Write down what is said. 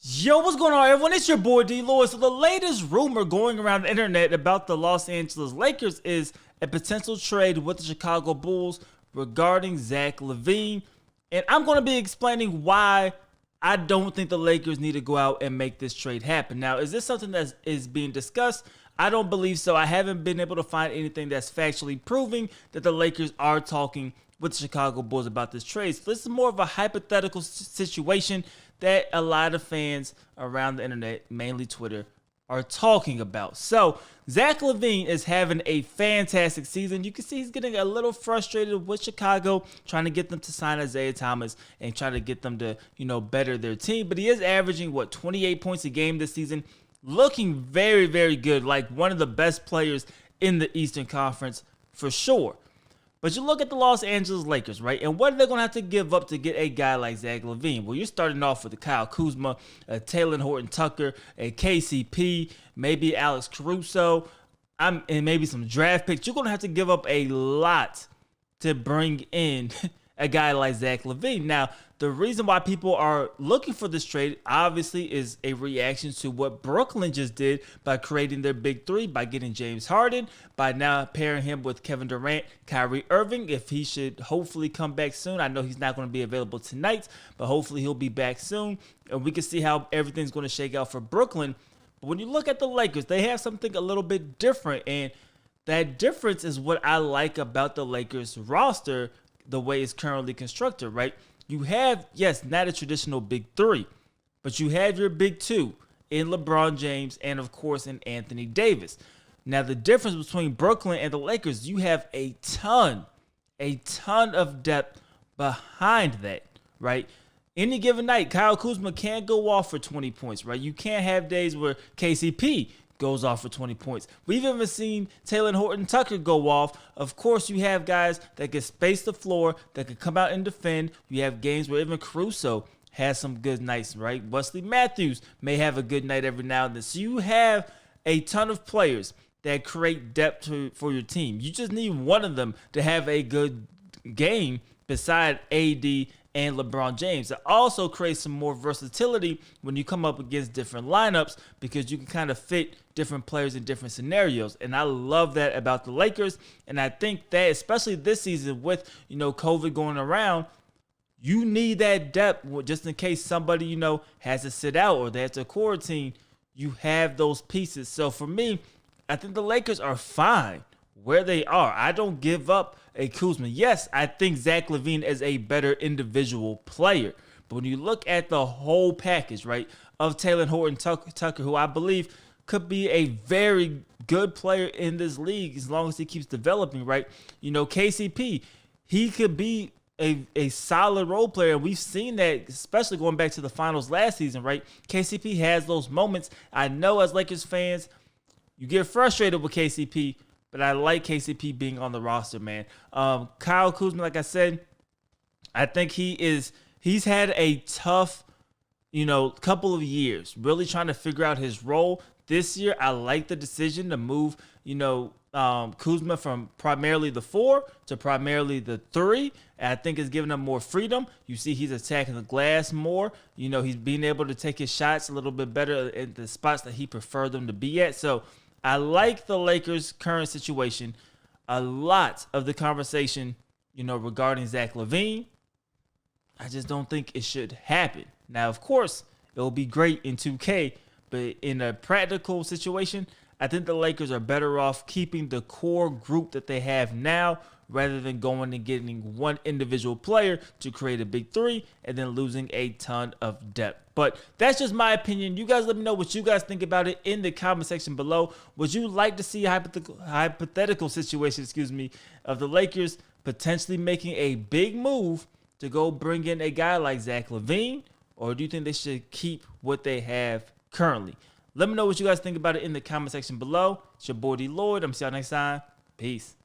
Yo, what's going on, everyone? It's your boy DLloyd. So the latest rumor going around the internet about the Los Angeles Lakers is a potential trade with the Chicago Bulls regarding Zach Lavine. And I'm going to be explaining why I don't think the Lakers need to go out and make this trade happen. Now, is this something that is being discussed? I don't believe so. I haven't been able to find anything that's factually proving that the Lakers are talking with the Chicago Bulls about this trade. So this is more of a hypothetical situation that a lot of fans around the internet, mainly Twitter, are talking about. So Zach Lavine is having a fantastic season. You can see he's getting a little frustrated with Chicago, trying to get them to sign Isaiah Thomas and try to get them to, better their team. But he is averaging, 28 points a game this season, looking very, very good, like one of the best players in the Eastern Conference for sure. But you look at the Los Angeles Lakers, right? And what are they going to have to give up to get a guy like Zach Lavine? Well, you're starting off with a Kyle Kuzma, a Taylor Horton-Tucker, a KCP, maybe Alex Caruso, and maybe some draft picks. You're going to have to give up a lot to bring in a guy like Zach Lavine. Now, the reason why people are looking for this trade obviously is a reaction to what Brooklyn just did by creating their big three, by getting James Harden, by now pairing him with Kevin Durant, Kyrie Irving, if he should hopefully come back soon. I know he's not going to be available tonight, but hopefully he'll be back soon. And we can see how everything's going to shake out for Brooklyn. But when you look at the Lakers, they have something a little bit different. And that difference is what I like about the Lakers roster, the way it's currently constructed, right? You have, yes, not a traditional big three, but you have your big two in LeBron James and, of course, in Anthony Davis. Now, the difference between Brooklyn and the Lakers, you have a ton of depth behind that, right? Any given night, Kyle Kuzma can't go off for 20 points, right? You can't have days where KCP goes off for 20 points. We've even seen Taylor Horton-Tucker go off. Of course, you have guys that can space the floor, that can come out and defend. You have games where even Caruso has some good nights, right? Wesley Matthews may have a good night every now and then. So you have a ton of players that create depth for your team. You just need one of them to have a good game beside AD and LeBron James. It also creates some more versatility when you come up against different lineups because you can kind of fit different players in different scenarios. And I love that about the Lakers. And I think that especially this season with, COVID going around, you need that depth just in case somebody, has to sit out or they have to quarantine. You have those pieces. So for me, I think the Lakers are fine where they are. I don't give up a Kuzma. Yes, I think Zach Lavine is a better individual player. But when you look at the whole package, right, of Taylor Horton-Tucker, who I believe could be a very good player in this league as long as he keeps developing, right? KCP, he could be a solid role player. We've seen that, especially going back to the finals last season, right? KCP has those moments. I know as Lakers fans, you get frustrated with KCP, but I like KCP being on the roster, man. Kyle Kuzma, like I said, I think he's had a tough, couple of years, really trying to figure out his role. This year, I like the decision to move, Kuzma from primarily the 4 to primarily the 3. And I think it's giving him more freedom. You see he's attacking the glass more. He's being able to take his shots a little bit better at the spots that he preferred them to be at. So I like the Lakers' current situation. A lot of the conversation, regarding Zach Lavine, I just don't think it should happen. Now, of course, it will be great in 2K, but in a practical situation, I think the Lakers are better off keeping the core group that they have now rather than going and getting one individual player to create a big three and then losing a ton of depth. But that's just my opinion. You guys let me know what you guys think about it in the comment section below. Would you like to see a hypothetical situation, of the Lakers potentially making a big move to go bring in a guy like Zach Lavine? Or do you think they should keep what they have currently? Let me know what you guys think about it in the comment section below. It's your boy DLloyd. I'm see y'all next time. Peace.